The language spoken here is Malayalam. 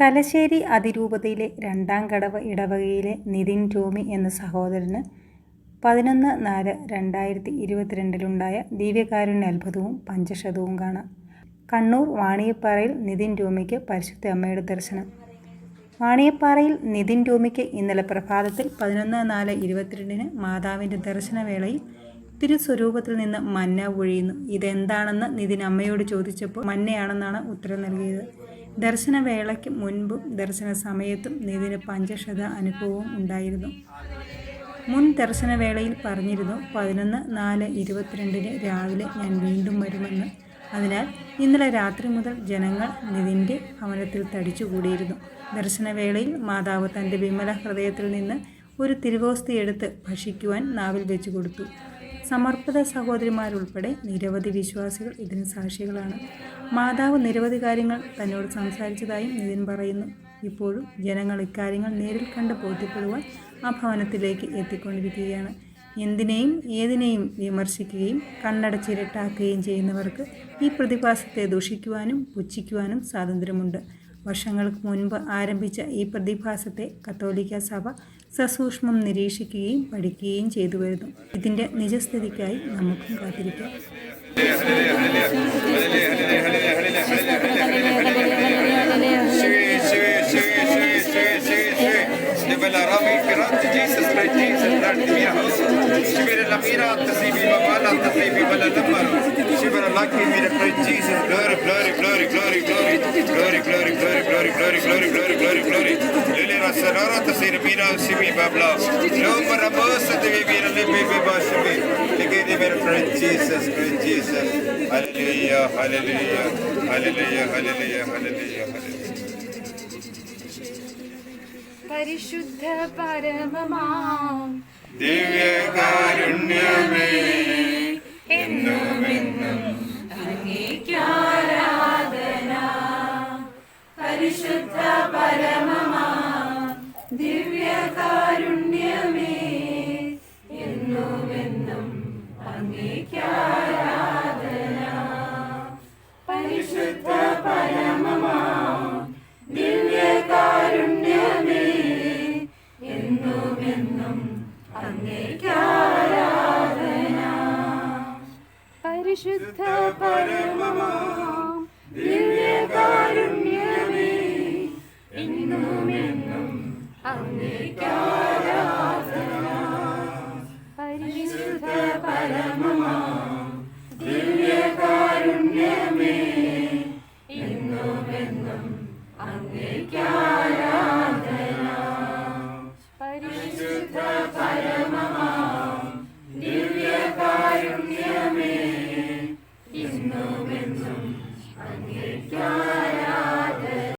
തലശ്ശേരി അതിരൂപതയിലെ രണ്ടാം കടവ് ഇടവകയിലെ നിതിൻ ടോമി എന്ന സഹോദരന് 11/4/2022 ദിവ്യകാരുണ്യ അത്ഭുതവും പഞ്ചക്ഷതവും കാണാം. കണ്ണൂർ വാണിയപ്പാറയിൽ നിതിൻ ടോമിക്ക് പരിശുദ്ധ അമ്മയുടെ ദർശനം. വാണിയപ്പാറയിൽ നിതിൻ ടോമിക്ക് ഇന്നലെ പ്രഭാതത്തിൽ 11/4/22 മാതാവിൻ്റെ ദർശനവേളയിൽ തിരുസ്വരൂപത്തിൽ നിന്ന് മന്ന പൊഴിയുന്നു. ഇതെന്താണെന്ന് നിതിൻ അമ്മയോട് ചോദിച്ചപ്പോൾ മന്നയാണെന്നാണ് ഉത്തരം നൽകിയത്. ദർശനവേളയ്ക്ക് മുൻപും ദർശന സമയത്തും നിതിന് പഞ്ചക്ഷത അനുഭവവും ഉണ്ടായിരുന്നു. മുൻ ദർശനവേളയിൽ പറഞ്ഞിരുന്നു, 11/4/22 രാവിലെ ഞാൻ വീണ്ടും വരുമെന്ന്. അതിനാൽ ഇന്നലെ രാത്രി മുതൽ ജനങ്ങൾ നിതിൻ്റെ ഭവനത്തിൽ തടിച്ചുകൂടിയിരുന്നു. ദർശനവേളയിൽ മാതാവ് തൻ്റെ വിമല ഹൃദയത്തിൽ നിന്ന് ഒരു തിരുവോസ്തി എടുത്ത് ഭക്ഷിക്കുവാൻ നാവിൽ വെച്ചു കൊടുത്തു. സമർപ്പിത സഹോദരിമാരുൾപ്പെടെ നിരവധി വിശ്വാസികൾ ഇതിന് സാക്ഷികളാണ്. മാതാവ് നിരവധി കാര്യങ്ങൾ തന്നോട് സംസാരിച്ചതായും നിതിൻ പറയുന്നു. ഇപ്പോഴും ജനങ്ങൾ ഇക്കാര്യങ്ങൾ നേരിൽ കണ്ട് ബോധ്യപ്പെടുവാൻ ആ ഭവനത്തിലേക്ക് എത്തിക്കൊണ്ടിരിക്കുകയാണ്. എന്തിനേയും ഏതിനേയും വിമർശിക്കുകയും കണ്ണടച്ചിരട്ടാക്കുകയും ചെയ്യുന്നവർക്ക് ഈ പ്രതിഭാസത്തെ ദൂഷിക്കുവാനും പുച്ഛിക്കുവാനും സ്വാതന്ത്ര്യമുണ്ട്. വർഷങ്ങൾക്ക് മുൻപ് ആരംഭിച്ച ഈ പ്രതിഭാസത്തെ കത്തോലിക്ക സഭ സസൂക്ഷ്മം നിരീക്ഷിക്കുകയും പഠിക്കുകയും ചെയ്തു വരുന്നു. ഇതിൻ്റെ നിജസ്ഥിതിക്കായി നമുക്കും കാത്തിരിക്കാം. Jesus, great Jesus. Hallelujah, hallelujah, hallelujah, hallelujah, hallelujah, hallelujah. പരിശുദ്ധ പരമമാം ദിവ്യകാരുണ്യമേ, എന്നുമെന്നും അങ്ങേക്കാരാധന. പരിശുദ്ധ പരമമാം ദിവ്യകാരുണ്യമേ, എന്നുമെന്നും അങ്ങേക്കാരാധന. പരിശുദ്ധ പരമമാം ദിവ്യകാരുണ്യമേ, എന്നുമെന്നും അങ്ങേക്കാരാധന. പരിശുദ്ധ പരമമാം ദിവ്യകാരുണ്യമേ, എന്നുമെന്നും അങ്ങേക്കാരാധന. പരിശുദ്ധ പരമമാം ദിവ്യകാരുണ്യമേ, എന്നുമെന്നും അങ്ങേക്കാരാധന. പരിശുദ്ധ പരമമാം ദിവ്യകാരുണ്യമേ, എന്നുമെന്നും അങ്ങേക്കാരാധന.